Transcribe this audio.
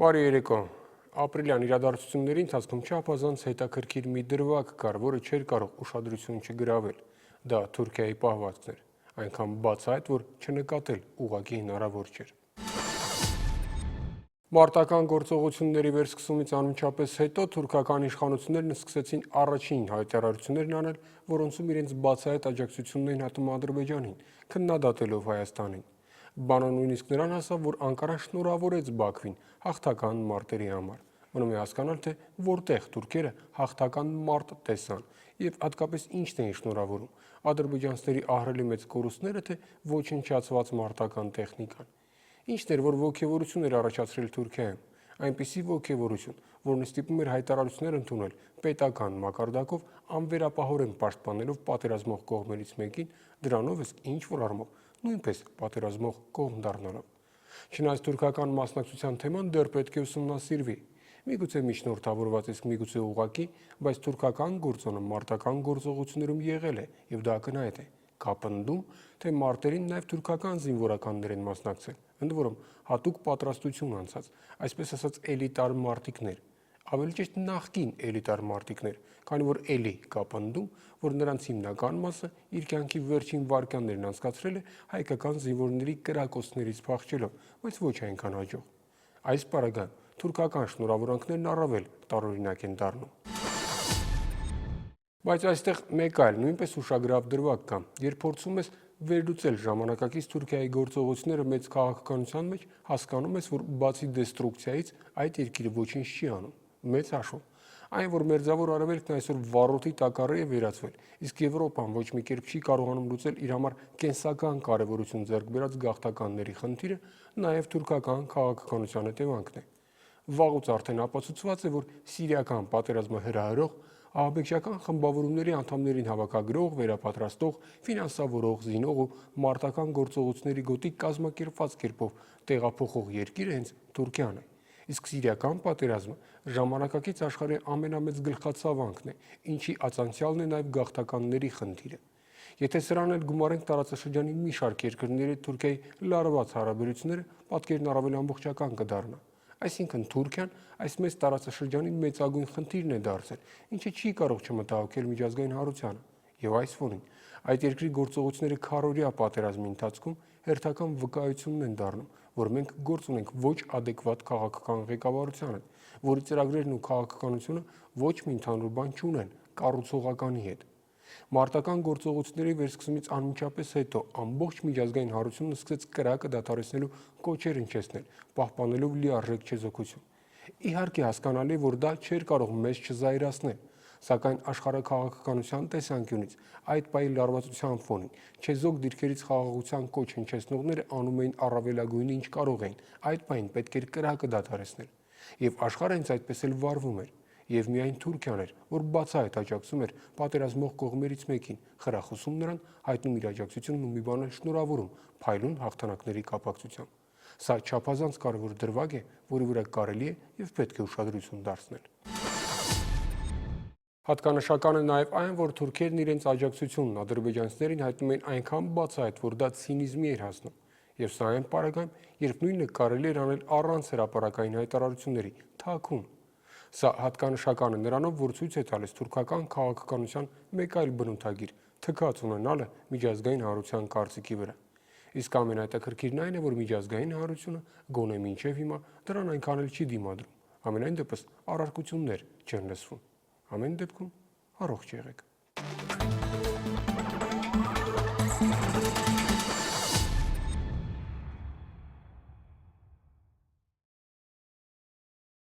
Բարի երեկո։ Ապրիլյան իրադարձությունների ընթացքում չափազանց հետաքրքիր մի դրվագ կար, որը չէր կարող ուշադրություն չգրավել։ Դա Թուրքիայի պահվածքն էր, այնքան բացահայտ, որ չնկատել ուղղակի հնարավոր չէր։ Մարտական գործողությունների վերսկսումից անմիջապես հետո թուրքական իշխանություններն սկսեցին առաջին հայտարարություններն անել, որոնցում իրենց բացահայտ աջակցությունն էին հատում Ադրբեջանին, քննադատելով Հայաստանին։ Բանը նույնիսկ նրան հասավ, որ Անկարան շնորհավորեց Բաքվին հաղթական մարտերի համար։ Մնում է հասկանալ, թե որտեղ թուրքերը հաղթական մարտ տեսան եւ հատկապես ինչն էին շնորհավորում՝ ադրբեջանցիների ահռելի մեծ կորուստները, թե ոչնչացված մարտական տեխնիկան։ Ինչն էր, որ ոգևորություն էր առաջացրել Թուրքիայում, այնպիսի ոգևորություն, որն ստիպում էր հայտարարություններ ընդունել պետական մակարդակով անվերապահորեն պաշտպանելով պատերազմող կողմերից մեկին, դրանով իսկ ինչ-որ առումով նույնպես պատերազմող կողմ դառնալով։ Չնայած թուրքական մասնակցության թեման դեռ պետք է ուսումնասիրվի, միգուցե միջնորդավորված իսկ միգուցե ուղղակի, բայց թուրքական գործոնը մարտական գործողություններում եղել է եւ դա ակնհայտ է։ Կապնդում, թե մարտերին նաև թուրքական զինվորականներ են մասնակցել, ընդ որում հատուկ պատրաստություն անցած, այսպես ասած էլիտար մարտիկներ, ավելի ճիշտ նախկին էլիտար մարտիկներ, քանի որ էլի կապնդում, որ նրանց հիմնական մասը իր կյանքի վերջին վայրկյաններն անցկացրել է հայկական զինվորների կրակոցներից փախչելով, բայց ոչ այնքան հաջող։ Այս պարագայում թուրքական շնորհավորանքներն առավել տարօրինակ են դառնում։ Բայց այստեղ մեկ այլ նույնպես ուշագրավ դրվագ կա, երբ փորձում ես վերլուծել ժամանակակից Թուրքիայի գործողությունները մեծ քաղաքականության մեջ, հասկանում ես, որ բացի դեստրուկցիայից այդ երկիրը ոչինչ չի անում։ Մեծ հաշվով։ Այն, որ մերձավոր արևելքն այսօր վառոդի տակառի է վերածվել, իսկ Եվրոպան ոչ մի կերպ չի կարողանում լուծել իր համար կենսական կարևորություն ձեռք բերած գաղթականների խնդիրը, նաև թուրքական քաղաքականության հետևանքն է։ Վաղուց արդեն ապացուցված է, որ սիրիական պատերազմը հրահրող, ահաբեկչական խմբավորումների անդամներին հավաքագրող, վերապատրաստող, ֆինանսավորող, զինող ու մարտական գործողությունների գոտի կազմակերպված կերպով տեղափոխող երկիրը հենց Թուրքիան է։ Իսկ սիրիական պատերազմը ժամանակակից աշխարհի ամենամեծ գլխացավանքն է, ինչի ածանցյալն է նաև գաղթականների խնդիրը։ Եթե սրան էլ գումարենք տարածաշրջանի մի շարք երկրների հետ Թուրքիայի լարված հարաբերությունները, պատկերն առավել ամբողջական կդառնա։ Այսինքն Թուրքիան այս մեծ տարածաշրջանի մեծագույն խնդիրն է դարձել, ինչը չի կարող չմտահոգել միջազգային հանրությանը։ Եվ այս ֆոնին այդ երկրի գործողությունները քառօրյա պատերազմի ընթացքում հերթական վկայությունն են դառնում, որ մենք գործ ունենք ոչ ադեկվատ քաղաքական ղեկավարության հետ, որի ծրագրերն ու քաղաքականությունը ոչ մի ընդհանուր բան չունեն կառուցողականի հետ։ Մարտական գործողությունների վերսկսումից անմիջապես հետո ամբողջ միջազգային հանրությունն սկսեց կրակը դադարեցնելու կոչեր հնչեցնել, պահպանելով լիարժեք չեզոքություն։ Իհարկե հասկանալի, որ դա չէր կարող մեզ չզայրացնել, սակայն աշխարհաքաղաքականության տեսանկյունից այդ պահի լարվածության ֆոնին չեզոք դիրքերից խաղաղության կոչ հնչեցնողները անում էին առավելագույնը, ինչ կարող էին, այդ պահին պետք էր կրակը դադարեցնել։ Եվ աշխարհը հենց այդպես էլ վարվում էր։ Եվ միայն Թուրքիան էր, որ բացահայտ աջակցում էր պատերազմող կողմերից մեկին, խրախուսում նրան, հայտնում իր աջակցությունն ու մի բան էլ շնորհավորում փայլուն հաղթանակների կապակցությամբ։ Սա չափազանց կարևոր դրվագ է, որի վրա կարելի է եւ պետք է ուշադրություն դարձնել։ Հատկանշական է նաև այն, որ թուրքերն իրենց աջակցությունն ադրբեջանցիներին հայտնում են այնքան բացահայտ, որ դա ցինիզմի էր հասնում։ Եվ սա այն պարագայում, երբ նույնը կարելի էր անել առանց հրապարակային հայտարարությունների, թաքուն։ Սա հատկանշական է նրանով, որ ցույց է տալիս թուրքական քաղաքականության մեկ այլ բնութագիր՝ թքած ունենալը միջազգային հանրության կարծիքի վրա։ Իսկ ամենահետաքրքիրն այն է, որ միջազգային հանրությունը գոնե մինչև հիմա դրան այնքան էլ չի դիմադրում։ Համենայն դեպս առարկություններ չեն լսվում։ Ամեն դեպքում առողջ եղեք։